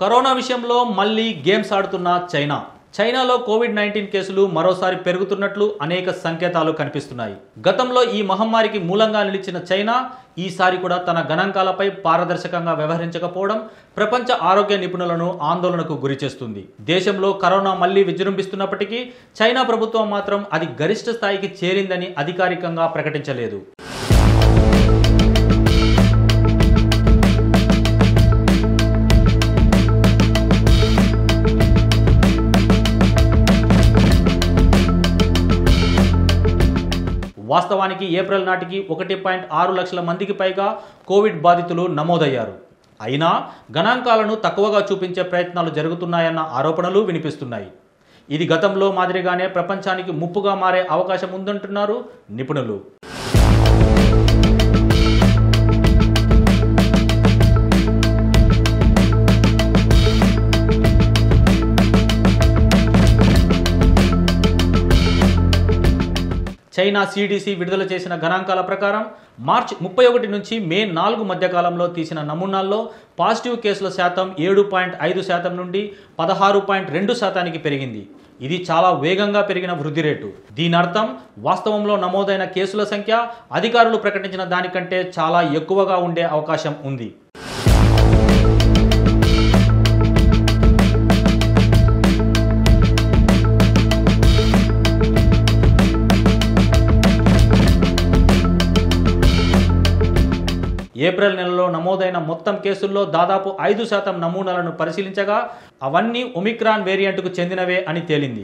Corona విషయంలో మళ్ళీ games ఆడుతున్న చైనాలో కోవిడ్-19 కేసులు మరోసారి పెరుగుతున్నట్లు అనేక సంకేతాలు కనిపిస్తున్నాయి. గతంలో ఈ మహమ్మారికి మూలంగా నిలిచిన చైనా ఈసారి కూడా తన గణాంకాలపై పారదర్శకంగా వ్యవహరించకపోవడం ప్రపంచ ఆరోగ్య నిపుణులను ఆందోళనకు గురిచేస్తుంది. దేశంలో కరోనా మళ్లీ విజృంభిస్తున్నప్పటికీ చైనా ప్రభుత్వం మాత్రం అది గరిష్ట స్థాయికి చేరిందని అధికారికంగా ప్రకటించలేదు. వాస్తవానికి ఏప్రిల్ నాటికి 1.6 లక్షల మందికి పైగా కోవిడ్ బాధితులు నమోదయ్యారు. అయినా గణాంకాలను తక్కువగా చూపించే ప్రయత్నాలు జరుగుతున్నాయన్న ఆరోపణలు వినిపిస్తున్నాయి. ఇది గతంలో మాదిరిగానే ప్రపంచానికి ముప్పుగా మారే అవకాశం ఉందంటున్నారు నిపుణులు. చైనా సిడిసి విడుదల చేసిన గణాంకాల ప్రకారం మార్చి 31 నుంచి మే 4 మధ్యకాలంలో తీసిన నమూనాల్లో పాజిటివ్ కేసుల శాతం 7.5% నుండి 16.2%కి పెరిగింది. ఇది చాలా వేగంగా పెరిగిన వృద్ధి రేటు. దీని అర్థం వాస్తవంలో నమోదైన కేసుల సంఖ్య అధికారులు ప్రకటించిన దానికంటే చాలా ఎక్కువగా ఉండే అవకాశం ఉంది. ఏప్రిల్ నెలలో నమోదైన మొత్తం కేసుల్లో దాదాపు 5% నమూనాలను పరిశీలించగా అవన్నీ ఒమిక్రాన్ వేరియంట్కు చెందినవే అని తేలింది.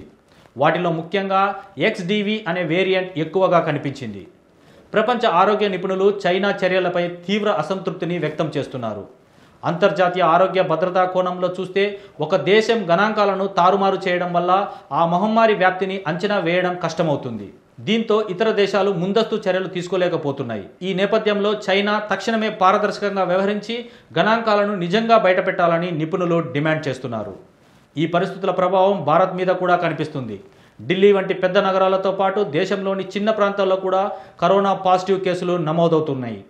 వాటిలో ముఖ్యంగా XDV అనే వేరియంట్ ఎక్కువగా కనిపించింది. ప్రపంచ ఆరోగ్య నిపుణులు చైనా చర్యలపై తీవ్ర అసంతృప్తిని వ్యక్తం చేస్తున్నారు. అంతర్జాతీయ ఆరోగ్య భద్రతా కోణంలో చూస్తే ఒక దేశం గణాంకాలను తారుమారు చేయడం వల్ల ఆ మహమ్మారి వ్యాప్తిని అంచనా వేయడం కష్టమవుతుంది. దీంతో ఇతర దేశాలు ముందస్తు చర్యలు తీసుకోలేకపోతున్నాయి. ఈ నేపథ్యంలో చైనా తక్షణమే పారదర్శకంగా వ్యవహరించి గణాంకాలను నిజంగా బయటపెట్టాలని నిపుణులు డిమాండ్ చేస్తున్నారు. ఈ పరిస్థితుల ప్రభావం భారత్ మీద కూడా కనిపిస్తుంది. ఢిల్లీ వంటి పెద్ద నగరాలతో పాటు దేశంలోని చిన్న ప్రాంతాల్లో కూడా కరోనా పాజిటివ్ కేసులు నమోదవుతున్నాయి.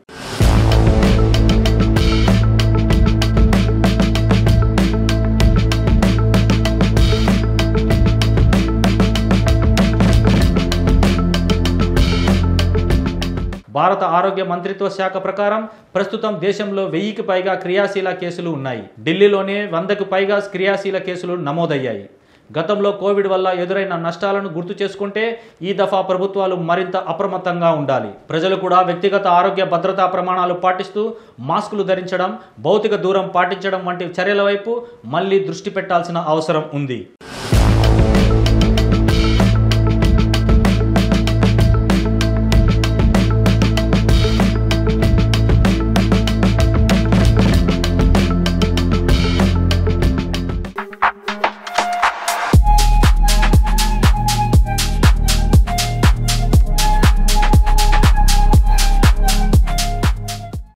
భారత ఆరోగ్య మంత్రిత్వ శాఖ ప్రకారం ప్రస్తుతం దేశంలో 1000కి పైగా క్రియాశీల కేసులు ఉన్నాయి. ఢిల్లీలోనే 100కు పైగా క్రియాశీల కేసులు నమోదయ్యాయి. గతంలో కోవిడ్ వల్ల ఎదురైన నష్టాలను గుర్తు చేసుకుంటే ఈ దఫా ప్రభుత్వాలు మరింత అప్రమత్తంగా ఉండాలి. ప్రజలు కూడా వ్యక్తిగత ఆరోగ్య భద్రతా ప్రమాణాలు పాటిస్తూ మాస్కులు ధరించడం, భౌతిక దూరం పాటించడం వంటి చర్యల వైపు మళ్లీ దృష్టి పెట్టాల్సిన అవసరం ఉంది.